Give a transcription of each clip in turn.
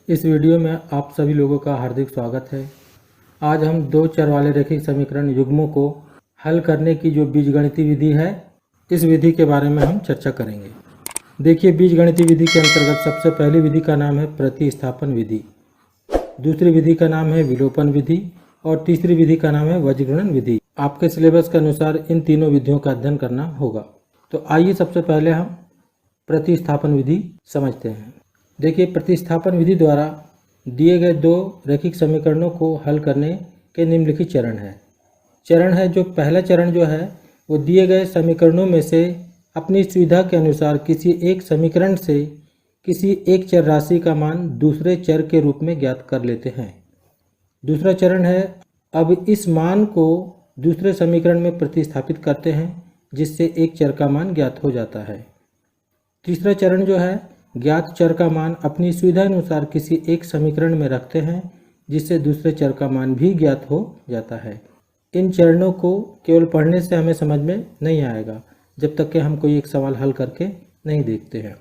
इस वीडियो में आप सभी लोगों का हार्दिक स्वागत है। आज हम दो चर वाले रैखिक समीकरण युग्मों को हल करने की जो बीजगणितीय विधि है, इस विधि के बारे में हम चर्चा करेंगे। देखिए, बीजगणितीय विधि के अंतर्गत सबसे पहली विधि का नाम है प्रतिस्थापन विधि, दूसरी विधि का नाम है विलोपन विधि और तीसरी विधि का नाम है वज्रगुणन विधि। आपके सिलेबस के अनुसार इन तीनों विधियों का अध्ययन करना होगा। तो आइए सबसे पहले हम प्रतिस्थापन विधि समझते हैं। देखिए, प्रतिस्थापन विधि द्वारा दिए गए दो रैखिक समीकरणों को हल करने के निम्नलिखित चरण है। जो पहला चरण जो है वो दिए गए समीकरणों में से अपनी सुविधा के अनुसार किसी एक समीकरण से किसी एक चर राशि का मान दूसरे चर के रूप में ज्ञात कर लेते हैं। दूसरा चरण है, अब इस मान को दूसरे समीकरण में प्रतिस्थापित करते हैं जिससे एक चर का मान ज्ञात हो जाता है। तीसरा चरण जो है, ज्ञात चर का मान अपनी सुविधा अनुसार किसी एक समीकरण में रखते हैं जिससे दूसरे चर का मान भी ज्ञात हो जाता है। इन चरणों को केवल पढ़ने से हमें समझ में नहीं आएगा जब तक कि हम कोई एक सवाल हल करके नहीं देखते हैं।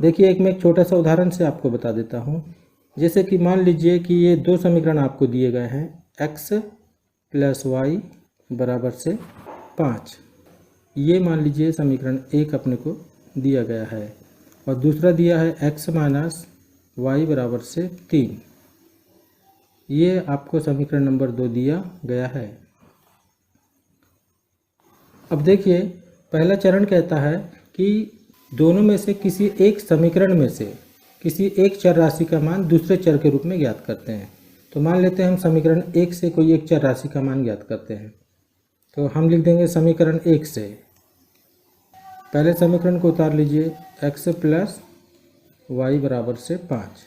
देखिए, मैं एक छोटा सा उदाहरण से आपको बता देता हूँ। जैसे कि मान लीजिए कि ये दो समीकरण आपको दिए गए हैं, x + y = 5। ये मान लीजिए समीकरण एक अपने को दिया गया है और दूसरा दिया है x - y = 3। ये आपको समीकरण नंबर 2 दिया गया है। अब देखिए, पहला चरण कहता है कि दोनों में से किसी एक समीकरण में से किसी एक चर राशि का मान दूसरे चर के रूप में ज्ञात करते हैं। तो मान लेते हैं हम समीकरण एक से कोई एक चर राशि का मान ज्ञात करते हैं। तो हम लिख देंगे समीकरण एक से, पहले समीकरण को उतार लीजिए, x + y = 5।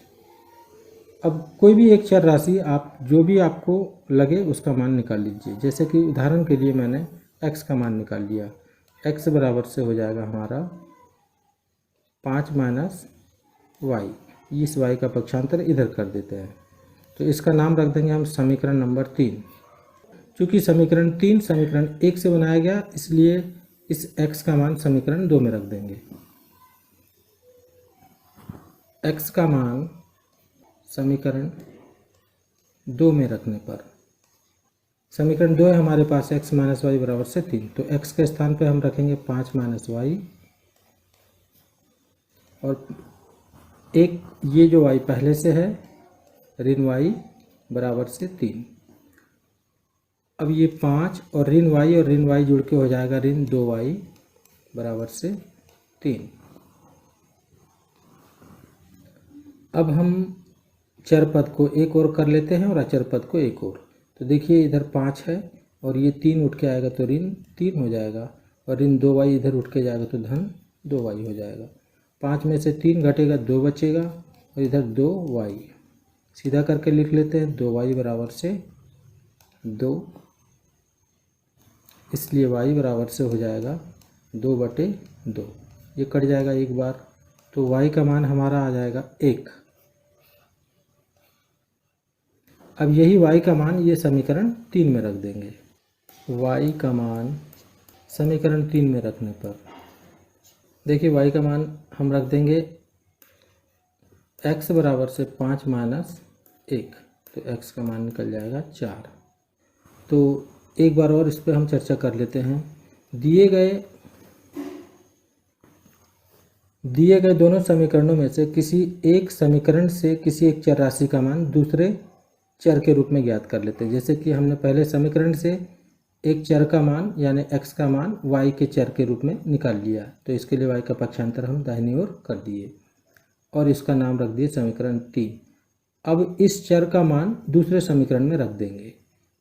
अब कोई भी एक चर राशि आप जो भी आपको लगे उसका मान निकाल लीजिए। जैसे कि उदाहरण के लिए मैंने x का मान निकाल लिया। x बराबर से हो जाएगा हमारा 5 - y। इस y का पक्षांतर इधर कर देते हैं, तो इसका नाम रख देंगे हम समीकरण नंबर 3। चूँकि समीकरण 3 समीकरण 1 से बनाया गया, इसलिए इस x का मान समीकरण 2 में रख देंगे। x का मान समीकरण 2 में रखने पर, समीकरण 2 है हमारे पास, x - y = 3। तो x के स्थान पे हम रखेंगे 5 - y और एक ये जो y पहले से है ऋण y = 3। अब ये 5 और ऋण y जुड़ के हो जाएगा ऋण 2y = 3। अब हम चर पद को एक और कर लेते हैं और अचर पद को एक और। तो देखिए, इधर 5 है और ये 3 उठ के आएगा तो ऋण 3 हो जाएगा और ऋण 2y इधर उठ के जाएगा तो धन 2y हो जाएगा। 5 में से 3 घटेगा, 2 बचेगा और इधर 2y सीधा करके लिख लेते हैं। 2y = 2, इसलिए y बराबर से हो जाएगा 2/2। ये कट जाएगा एक बार, तो y का मान हमारा आ जाएगा 1। अब यही y का मान ये समीकरण 3 में रख देंगे। y का मान समीकरण 3 में रखने पर देखिए, y का मान हम रख देंगे x बराबर से 5 - 1, तो x का मान निकल जाएगा 4। तो एक बार और इस पर हम चर्चा कर लेते हैं। दिए गए दोनों समीकरणों में से किसी एक समीकरण से किसी एक चर राशि का मान दूसरे चर के रूप में ज्ञात कर लेते हैं। जैसे कि हमने पहले समीकरण से एक चर का मान यानी x का मान y के चर के रूप में निकाल लिया, तो इसके लिए y का पक्षांतर हम दाहिनी ओर कर दिए और इसका नाम रख दिए समीकरण 3। अब इस चर का मान दूसरे समीकरण में रख देंगे,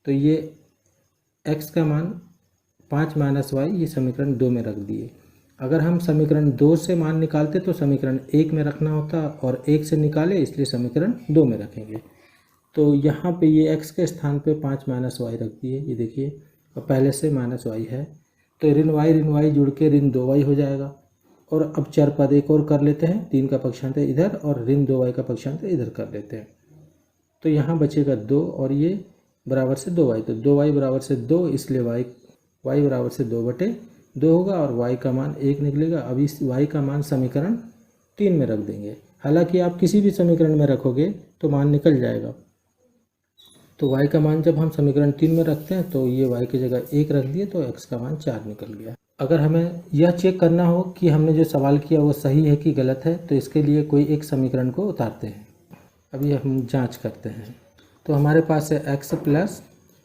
तो ये x का मान 5 - y ये समीकरण 2 में रख दिए। अगर हम समीकरण 2 से मान निकालते तो समीकरण 1 में रखना होता और 1 से निकाले इसलिए समीकरण 2 में रखेंगे। तो यहाँ पे ये x के स्थान पे 5 - y रख दिए, ये देखिए, और पहले से -y है तो ऋण y जुड़ के ऋण 2y हो जाएगा। और अब चर पद एक और कर लेते हैं, 3 का पक्षांतर इधर और ऋण 2y का पक्षांतर इधर कर लेते हैं। तो यहाँ बचेगा 2 और ये बराबर से 2y, तो 2y बराबर से 2, इसलिए y बराबर से 2/2 होगा और y का मान 1 निकलेगा। अब इस y का मान समीकरण 3 में रख देंगे। हालांकि आप किसी भी समीकरण में रखोगे तो मान निकल जाएगा। तो y का मान जब हम समीकरण 3 में रखते हैं तो ये y की जगह 1 रख दिए तो x का मान 4 निकल गया। अगर हमें यह चेक करना हो कि हमने जो सवाल किया वो सही है कि गलत है तो इसके लिए कोई एक समीकरण को उतारते हैं। अभी हम जांच करते हैं। तो हमारे पास है x प्लस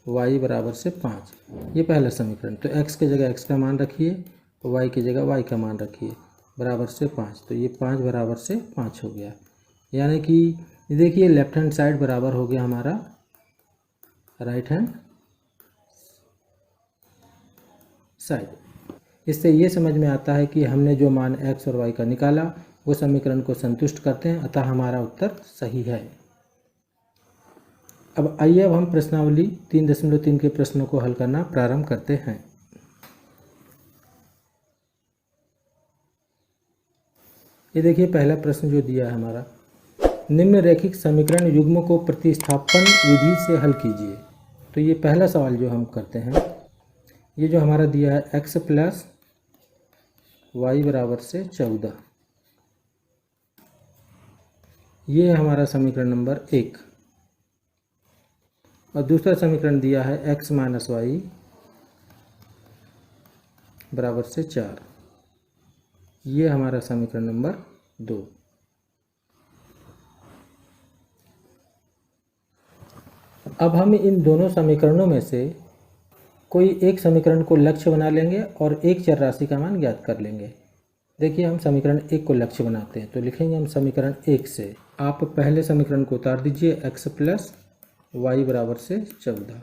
वाई बराबर से 5, ये पहला समीकरण। तो x की जगह x का मान रखिए, y की जगह y का मान रखिए, बराबर से 5। तो ये 5 बराबर से 5 हो गया। यानी कि देखिए लेफ्ट हैंड साइड बराबर हो गया हमारा राइट हैंड साइड। इससे ये समझ में आता है कि हमने जो मान x और y का निकाला वो समीकरण को संतुष्ट करते हैं, अतः हमारा उत्तर सही है। अब आइए अब हम प्रश्नावली 3.3 के प्रश्नों को हल करना प्रारंभ करते हैं। ये देखिए पहला प्रश्न जो दिया है हमारा, निम्न रैखिक समीकरण युग्म को प्रतिस्थापन विधि से हल कीजिए। तो ये पहला सवाल जो हम करते हैं, ये जो हमारा दिया है x प्लस वाई बराबर से 14, ये है हमारा समीकरण नंबर 1। और दूसरा समीकरण दिया है x माइनस वाई बराबर से 4, ये हमारा समीकरण नंबर 2। अब हम इन दोनों समीकरणों में से कोई एक समीकरण को लक्ष्य बना लेंगे और एक चर राशि का मान ज्ञात कर लेंगे। देखिए हम समीकरण 1 को लक्ष्य बनाते हैं, तो लिखेंगे हम समीकरण 1 से। आप पहले समीकरण को उतार दीजिए, x प्लस वाई बराबर से 14।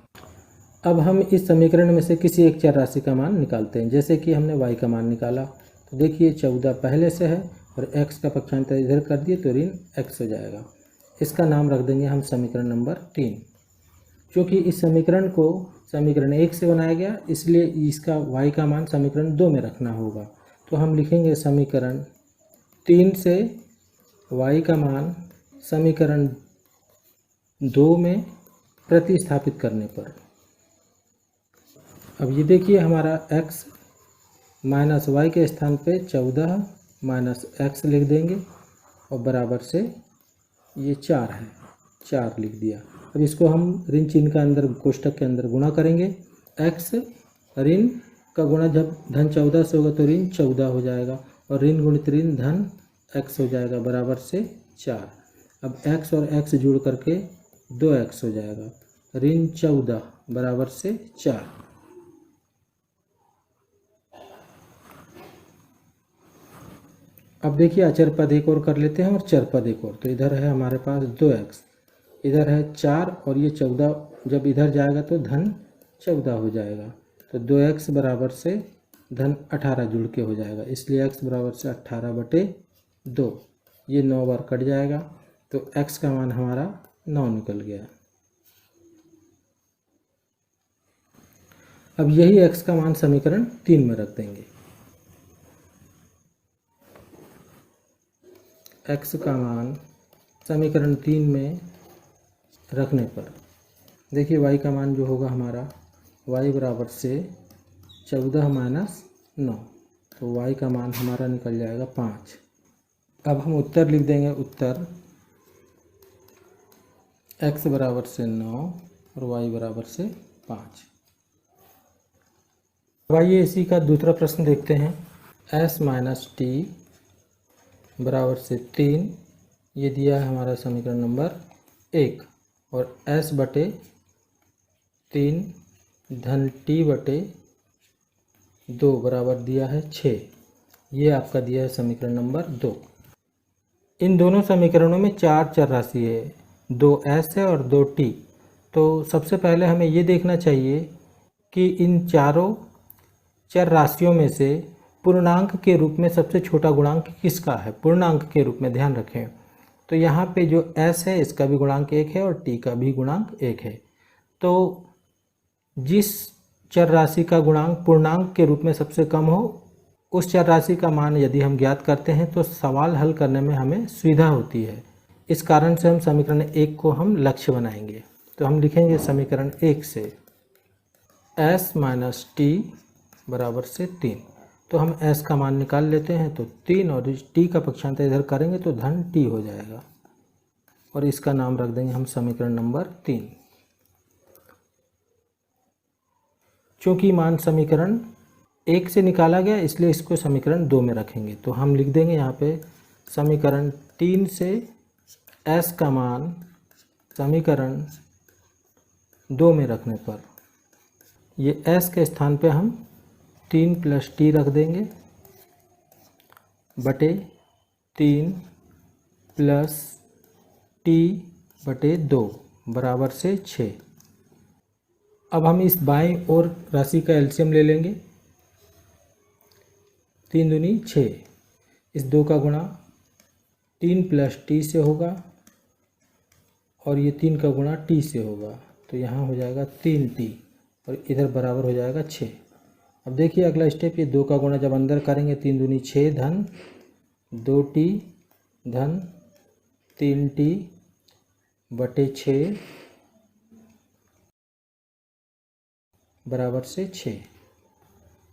अब हम इस समीकरण में से किसी एक चर राशि का मान निकालते हैं। जैसे कि हमने y का मान निकाला, तो देखिए 14 पहले से है और x का पक्षांतर इधर कर दिए तो ऋण x हो जाएगा। इसका नाम रख देंगे हम समीकरण नंबर 3। क्योंकि इस समीकरण को समीकरण 1 से बनाया गया, इसलिए इसका y का मान समीकरण 2 में रखना होगा। तो हम लिखेंगे समीकरण 3 से y का मान समीकरण 2 में प्रतिस्थापित करने पर। अब ये देखिए हमारा x माइनस वाई के स्थान पे 14 माइनस x लिख देंगे और बराबर से ये 4 है, 4 लिख दिया। अब इसको हम ऋण चिन्ह का अंदर कोष्टक के अंदर गुणा करेंगे। x ऋण का गुणा जब धन 14 से होगा तो ऋण 14 हो जाएगा और ऋण गुणित ऋण धन x हो जाएगा बराबर से 4। अब x और x जोड़ करके 2x हो जाएगा, ऋण 14 बराबर से 4। अब देखिए अचर पद एक और कर लेते हैं और चर पद एक और। तो इधर है हमारे पास 2x, इधर है 4 और ये 14 जब इधर जाएगा तो धन 14 हो जाएगा। तो 2x बराबर से धन 18 जुड़ के हो जाएगा, इसलिए x बराबर से 18/2। ये 9 बार कट जाएगा तो x का मान हमारा 9 निकल गया। अब यही x का मान समीकरण 3 में रख देंगे। x का मान समीकरण 3 में रखने पर देखिए y का मान जो होगा हमारा y बराबर से 14 माइनस 9, तो y का मान हमारा निकल जाएगा 5। अब हम उत्तर लिख देंगे, उत्तर x बराबर से 9 और y बराबर से 5। अब आइए इसी का दूसरा प्रश्न देखते हैं। s माइनस टी बराबर से 3, ये दिया है हमारा समीकरण नंबर 1 और s बटे 3 धन t बटे 2 बराबर दिया है 6, ये आपका दिया है समीकरण नंबर 2। इन दोनों समीकरणों में 4 चर राशि है, 2s है और 2t। तो सबसे पहले हमें ये देखना चाहिए कि इन चारों चर राशियों में से पूर्णांक के रूप में सबसे छोटा गुणांक किसका है। पूर्णांक के रूप में ध्यान रखें, तो यहाँ पे जो s है इसका भी गुणांक 1 है और t का भी गुणांक 1 है। तो जिस चर राशि का गुणांक पूर्णांक के रूप में सबसे कम हो, उस चर राशि का मान यदि हम ज्ञात करते हैं तो सवाल हल करने में हमें सुविधा होती है। इस कारण से हम समीकरण 1 को हम लक्ष्य बनाएंगे। तो हम लिखेंगे समीकरण 1 से s माइनस टी बराबर से 3। तो हम s का मान निकाल लेते हैं। तो 3 और इस t का पक्षांतर इधर करेंगे तो धन t हो जाएगा और इसका नाम रख देंगे हम समीकरण नंबर 3। चूँकि मान समीकरण 1 से निकाला गया इसलिए इसको समीकरण 2 में रखेंगे। तो हम लिख देंगे यहाँ पे समीकरण 3 से s का मान समीकरण 2 में रखने पर ये s के स्थान पे हम 3 + t रख देंगे बटे 3 + t बटे 2 बराबर से 6। अब हम इस बाईं ओर राशि का एलसीएम ले लेंगे। 3 दूनी 6, इस 2 का गुणा 3 + t से होगा और ये 3 का गुणा t से होगा। तो यहाँ हो जाएगा 3t और इधर बराबर हो जाएगा 6। अब देखिए अगला स्टेप, ये 2 का गुणा जब अंदर करेंगे 3 दूनी 6 धन 2t धन 3t बटे 6 बराबर से 6।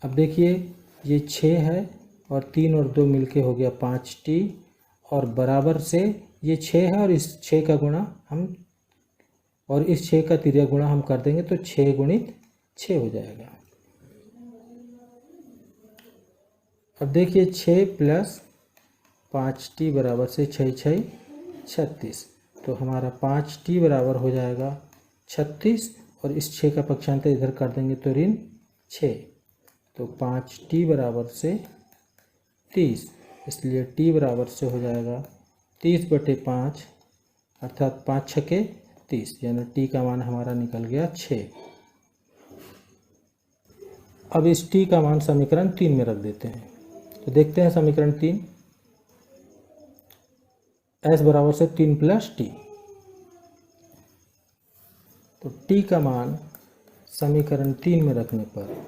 अब देखिए ये 6 है और 3 और 2 मिलके हो गया 5t और बराबर से ये 6 है और इस 6 का गुणा हम और इस 6 का तिर्यक गुणा हम कर देंगे तो 6 गुणित 6 हो जाएगा। अब देखिए 6 + 5t बराबर से 6 6 36। तो हमारा 5t बराबर हो जाएगा 36 और इस 6 का पक्षांतर इधर कर देंगे तो ऋण 6। तो 5t बराबर से 30, इसलिए t बराबर से हो जाएगा 30 बटे 5 अर्थात 5 छके 30, यानी t का मान हमारा निकल गया 6। अब इस t का मान समीकरण 3 में रख देते हैं। तो देखते हैं समीकरण 3, s बराबर से 3 + t। तो t का मान समीकरण 3 में रखने पर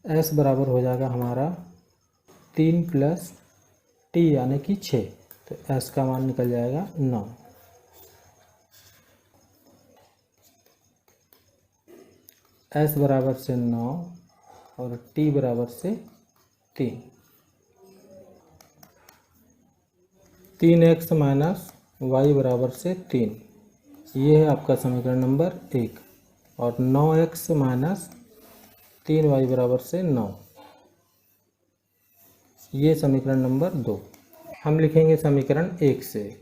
s बराबर हो जाएगा हमारा 3 + t यानी कि 6। तो s का मान निकल जाएगा 9। s बराबर से 9 और t बराबर से 3। 3x - y बराबर से 3, ये है आपका समीकरण नंबर 1। और 9x - 3y बराबर से 9, ये समीकरण नंबर 2। हम लिखेंगे समीकरण 1 से।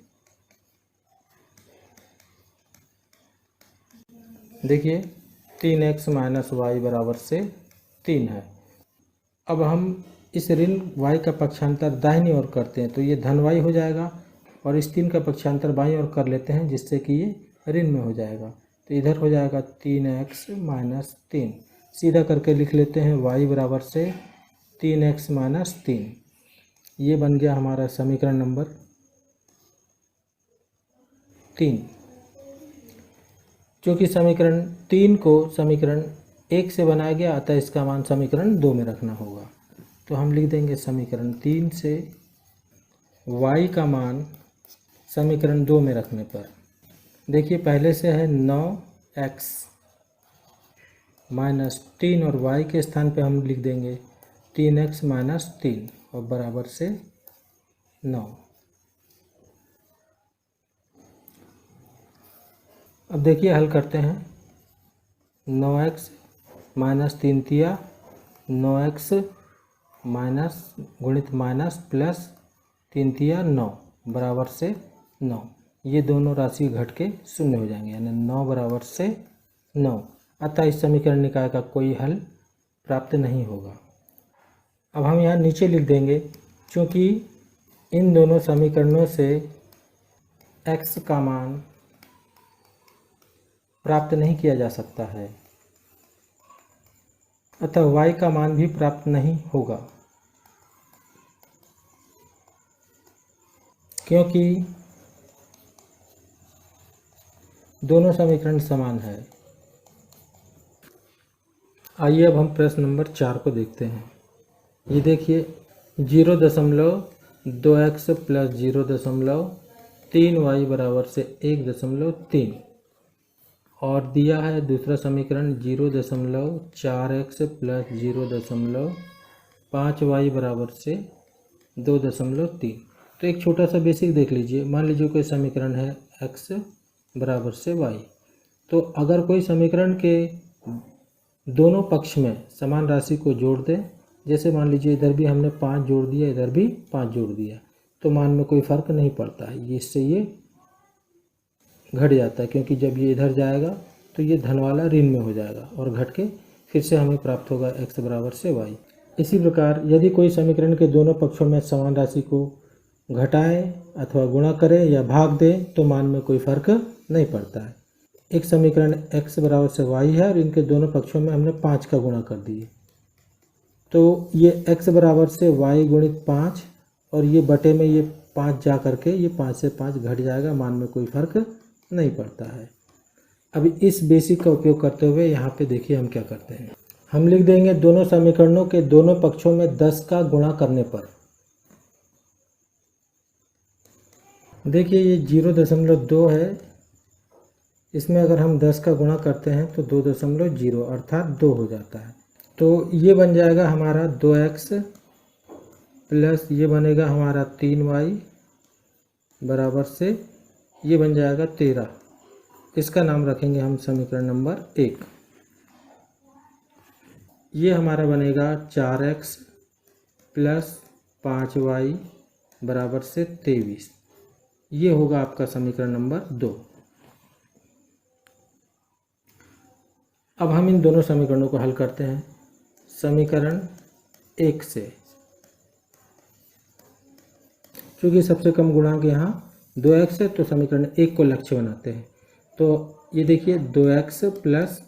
देखिए 3x - y बराबर से 3 है। अब हम इस ऋण y का पक्षांतर दाहिनी ओर करते हैं तो ये धन y हो जाएगा और इस 3 का पक्षांतर बाईं ओर कर लेते हैं जिससे कि ये ऋण में हो जाएगा। तो इधर हो जाएगा 3x - 3, सीधा करके लिख लेते हैं y बराबर से 3x - 3। ये बन गया हमारा समीकरण नंबर 3। क्योंकि समीकरण 3 को समीकरण 1 से बनाया गया अतः इसका मान समीकरण 2 में रखना होगा। तो हम लिख देंगे समीकरण 3 से y का मान समीकरण 2 में रखने पर, देखिए पहले से है 9x - 3 और y के स्थान पे हम लिख देंगे 3x - 3 और बराबर से 9। अब देखिए हल करते हैं। 9x - 3 तिया 9x गुणित माइनस प्लस 3 तिया 9 बराबर से 9। ये दोनों राशि घट के शून्य हो जाएंगे, यानी 9 बराबर से 9। अतः इस समीकरण निकाय का कोई हल प्राप्त नहीं होगा। अब हम यहाँ नीचे लिख देंगे, क्योंकि इन दोनों समीकरणों से x का मान प्राप्त नहीं किया जा सकता है, अतः y का मान भी प्राप्त नहीं होगा, क्योंकि दोनों समीकरण समान है। आइए अब हम प्रश्न नंबर 4 को देखते हैं। ये देखिए 0.2x प्लस 0.2 3y बराबर से 1.3 और दिया है दूसरा समीकरण 0.4x प्लस 0.5y बराबर से 2.3। तो एक छोटा सा बेसिक देख लीजिए। मान लीजिए कोई समीकरण है x बराबर से y। तो अगर कोई समीकरण के दोनों पक्ष में समान राशि को जोड़ दें, जैसे मान लीजिए इधर भी हमने 5 जोड़ दिया, इधर भी 5 जोड़ दिया, तो मान में कोई फ़र्क नहीं पड़ता है, इससे ये घट जाता है, क्योंकि जब ये इधर जाएगा तो ये धन वाला ऋण में हो जाएगा और घट के फिर से हमें प्राप्त होगा x बराबर से y। इसी प्रकार यदि कोई समीकरण के दोनों पक्षों में समान राशि को घटाएं अथवा गुणा करें या भाग दें तो मान में कोई फ़र्क नहीं पड़ता है। एक समीकरण x बराबर से y है और इनके दोनों पक्षों में हमने 5 का गुणा कर दिए, तो ये x बराबर से y गुणित 5 और ये बटे में ये 5 जा करके ये 5 से 5 घट जाएगा, मान में कोई फ़र्क नहीं पड़ता है। अभी इस बेसिक का उपयोग करते हुए यहाँ पे देखिए हम क्या करते हैं। हम लिख देंगे दोनों समीकरणों के दोनों पक्षों में 10 का गुणा करने पर। देखिए ये 0.2 है, इसमें अगर हम 10 का गुणा करते हैं तो 2.0 अर्थात 2 हो जाता है। तो ये बन जाएगा हमारा 2x प्लस ये बनेगा हमारा 3y बराबर से ये बन जाएगा 13। इसका नाम रखेंगे हम समीकरण नंबर 1। ये हमारा बनेगा 4x प्लस 5y बराबर से 23। ये होगा आपका समीकरण नंबर 2। अब हम इन दोनों समीकरणों को हल करते हैं। समीकरण 1 से, क्योंकि सबसे कम गुणांक यहाँ 2x है तो समीकरण 1 को लक्ष्य बनाते हैं। तो ये देखिए 2x प्लस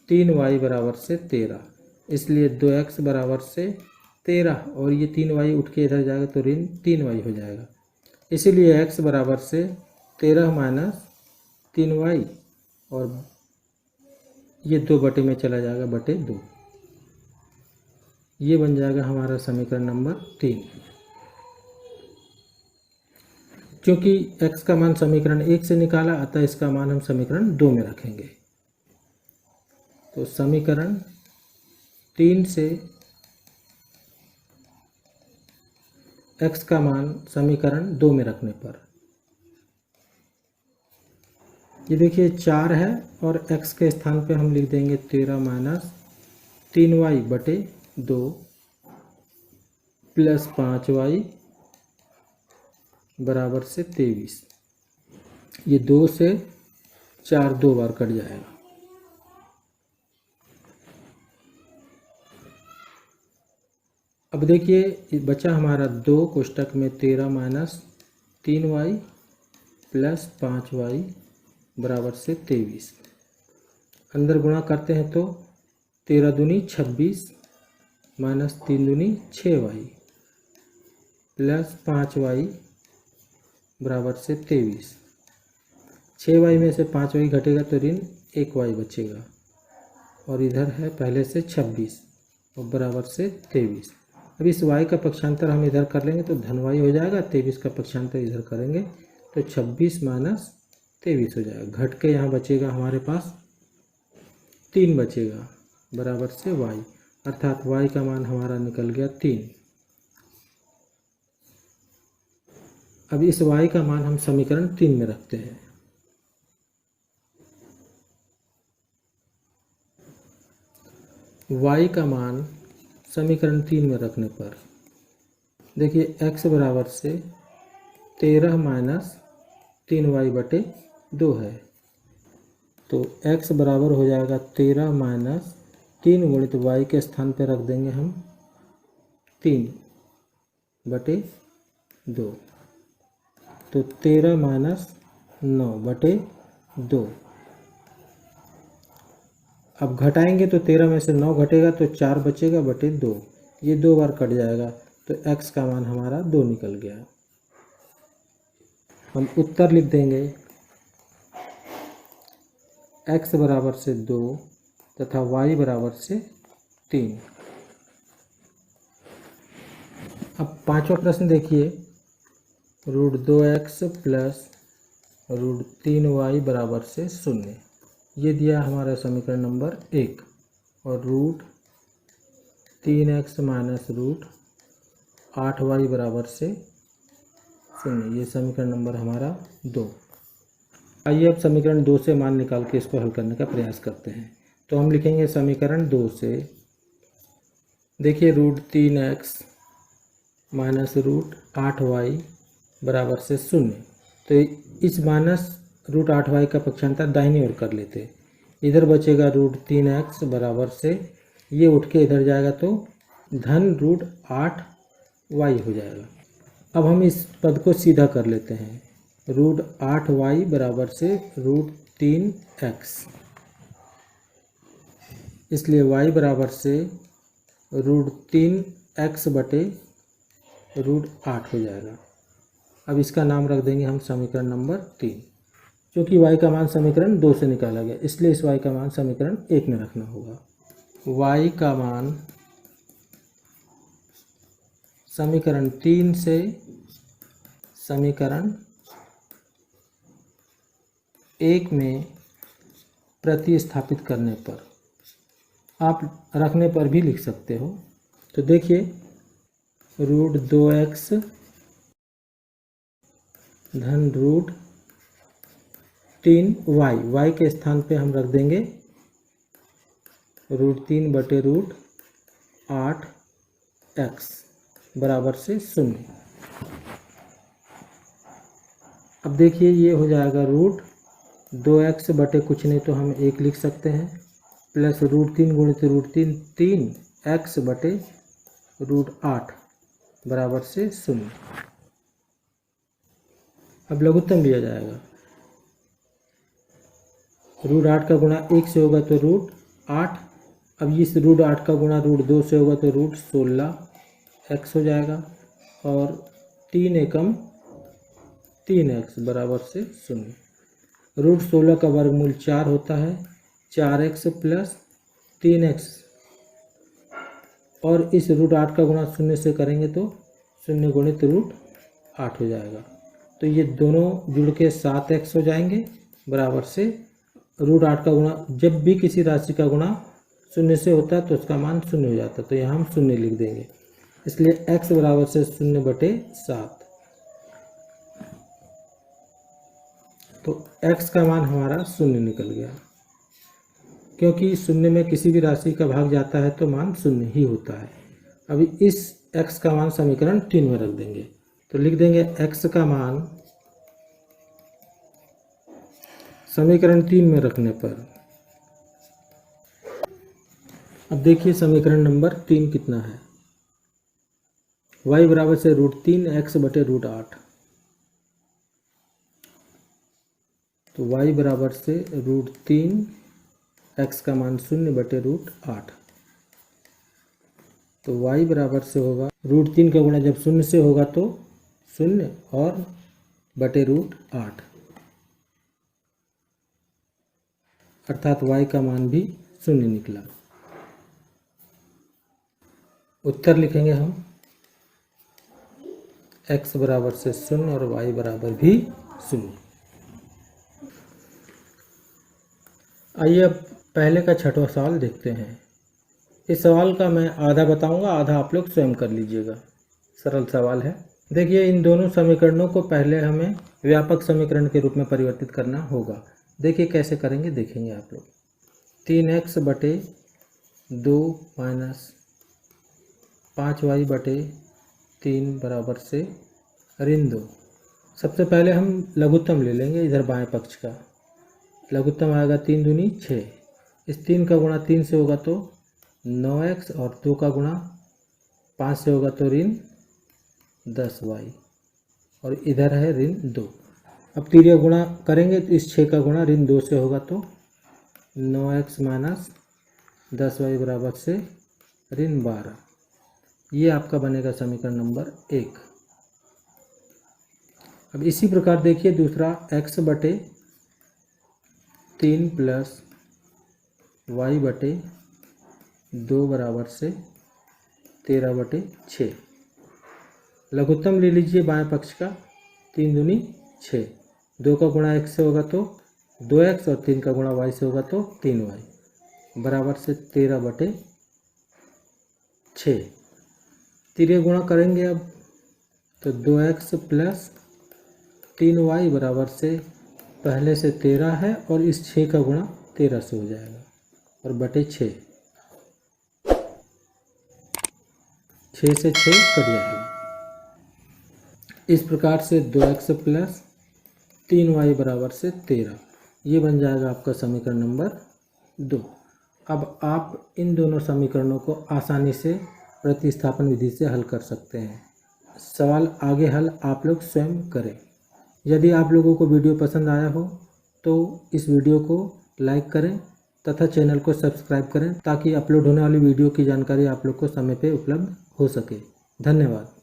3y बराबर से 13, इसलिए 2x बराबर से 13 और ये 3y उठ के इधर जाएगा तो ऋण 3y हो जाएगा, इसीलिए x बराबर से 13 माइनस 3y और ये 2 बटे में चला जाएगा बटे 2। ये बन जाएगा हमारा समीकरण नंबर 3। क्योंकि x का मान समीकरण 1 से निकाला, अतः इसका मान हम समीकरण 2 में रखेंगे। तो समीकरण 3 से x का मान समीकरण 2 में रखने पर ये देखिए 4 है और x के स्थान पे हम लिख देंगे 13 माइनस 3y बटे 2 प्लस 5y बराबर से 23। ये 2 से 4 2 बार कट जाएगा। अब देखिए बचा हमारा 2 कोष्टक में 13 माइनस 3y प्लस 5y बराबर से 23। अंदर गुणा करते हैं तो 13 दूनी 26 माइनस 3 दूनी 6y प्लस 5y बराबर से 23। 6y में से 5y घटेगा तो ऋण 1y बचेगा और इधर है पहले से 26 और बराबर से 23। अब इस y का पक्षांतर हम इधर कर लेंगे तो धन y हो जाएगा, 23 का पक्षांतर इधर करेंगे तो 26 माइनस 23 हो जाएगा। घट के यहाँ बचेगा हमारे पास 3 बचेगा बराबर से y, अर्थात y का मान हमारा निकल गया 3। अब इस y का मान हम समीकरण 3 में रखते हैं। y का मान समीकरण 3 में रखने पर देखिए x बराबर से 13 माइनस 3y बटे 2 है, तो x बराबर हो जाएगा 13 माइनस 3 गुणित y के स्थान पर रख देंगे हम 3 बटे 2, तो 13 माइनस 9 बटे 2। अब घटाएंगे तो 13 में से 9 घटेगा तो 4 बचेगा बटे 2, ये 2 बार कट जाएगा तो x का मान हमारा 2 निकल गया। हम उत्तर लिख देंगे x बराबर से 2 तथा y बराबर से 3। अब पांचवा प्रश्न देखिए, √2x प्लस √3y बराबर से 0। ये दिया हमारा समीकरण नंबर 1। और √3x माइनस √8y बराबर से 0, ये समीकरण नंबर हमारा 2। आइए अब समीकरण 2 से मान निकाल के इसको हल करने का प्रयास करते हैं। तो हम लिखेंगे समीकरण 2 से, देखिए √3x माइनस √8y बराबर से 0। तो इस माइनस √8y का पक्षांतर दाहिनी ओर कर लेते, इधर बचेगा √3x बराबर से, ये उठ के इधर जाएगा तो धन √8y हो जाएगा। अब हम इस पद को सीधा कर लेते हैं, √8y बराबर से √3x, इसलिए y बराबर से √3x बटे √8 हो जाएगा। अब इसका नाम रख देंगे हम समीकरण नंबर 3। क्योंकि y का मान समीकरण 2 से निकाला गया, इसलिए इस y का मान समीकरण 1 में रखना होगा। y का मान समीकरण 3 से समीकरण 1 में प्रतिस्थापित करने पर, आप रखने पर भी लिख सकते हो। तो देखिए √2x धन √3y, y के स्थान पे हम रख देंगे √3 बटे √8x बराबर से 0। अब देखिए ये हो जाएगा √2x बटे कुछ नहीं तो हम 1 लिख सकते हैं, प्लस √3 गुणित √3 3x बटे √8 बराबर से 0। अब लघुत्तम लिया जाएगा, √8 का गुणा 1 से होगा तो √8, अब इस √8 का गुणा √2 से होगा तो √16x हो जाएगा, और 3 एकम 3x बराबर से 0। √16 का वर्गमूल 4 होता है, 4x प्लस 3x, और इस √8 का गुणा 0 से करेंगे तो 0 गुणित √8 हो जाएगा। तो ये दोनों जुड़ के 7x हो जाएंगे बराबर से √8 का गुणा, जब भी किसी राशि का गुणा 0 से होता है तो उसका मान 0 हो जाता है, तो यहाँ हम 0 लिख देंगे, इसलिए x बराबर से 0 बटे 7। तो x का मान हमारा 0 निकल गया, क्योंकि 0 में किसी भी राशि का भाग जाता है तो मान 0 ही होता है। अभी इस x का मान समीकरण 3 में रख देंगे, तो लिख देंगे x का मान समीकरण 3 में रखने पर, अब देखिए समीकरण नंबर 3 कितना है, y बराबर से √3x बटे √8, तो y बराबर से √3x का मान 0 बटे √8, तो y बराबर से होगा √3 का गुणा जब 0 से होगा तो 0 और बटे √8, अर्थात y का मान भी 0 निकला। उत्तर लिखेंगे हम x बराबर से 0 और y बराबर भी 0। आइए अब पहले का छठवां सवाल देखते हैं। इस सवाल का मैं आधा बताऊंगा, आधा आप लोग स्वयं कर लीजिएगा। सरल सवाल है। देखिए इन दोनों समीकरणों को पहले हमें व्यापक समीकरण के रूप में परिवर्तित करना होगा। देखिए कैसे करेंगे, देखेंगे आप लोग। 3x बटे 2 माइनस 5y बटे 3 बराबर से ऋण 2। सबसे पहले हम लघुत्तम ले लेंगे, इधर बाएं पक्ष का लघुत्तम आएगा 3 दूनी 6। इस 3 का गुणा 3 से होगा तो 9x, और 2 का गुणा 5 से होगा तो ऋण 10y, और इधर है ऋण 2। अब तीर्य गुणा करेंगे तो इस 6 का गुणा ऋण 2 से होगा तो 9x माइनस 10y बराबर से ऋण 12। ये आपका बनेगा समीकरण नंबर 1। अब इसी प्रकार देखिए दूसरा, x बटे 3 प्लस y बटे 2 बराबर से 13 बटे 6। लघुत्तम ले लीजिए बाएं पक्ष का, 3 दूनी 6, 2 का गुणा x से होगा तो 2x और 3 का गुणा y से होगा तो 3y बराबर से 13/6। तिर्य गुणा करेंगे अब तो 2x प्लस 3y बराबर से पहले से 13 है और इस 6 का गुणा 13 से हो जाएगा और बटे 6 से 6 कट जाएगा। इस प्रकार से 2x प्लस 3y बराबर से 13 ये बन जाएगा आपका समीकरण नंबर 2। अब आप इन दोनों समीकरणों को आसानी से प्रतिस्थापन विधि से हल कर सकते हैं। सवाल आगे हल आप लोग स्वयं करें। यदि आप लोगों को वीडियो पसंद आया हो तो इस वीडियो को लाइक करें तथा चैनल को सब्सक्राइब करें ताकि अपलोड होने वाली वीडियो की जानकारी आप लोग को समय पे उपलब्ध हो सके। धन्यवाद।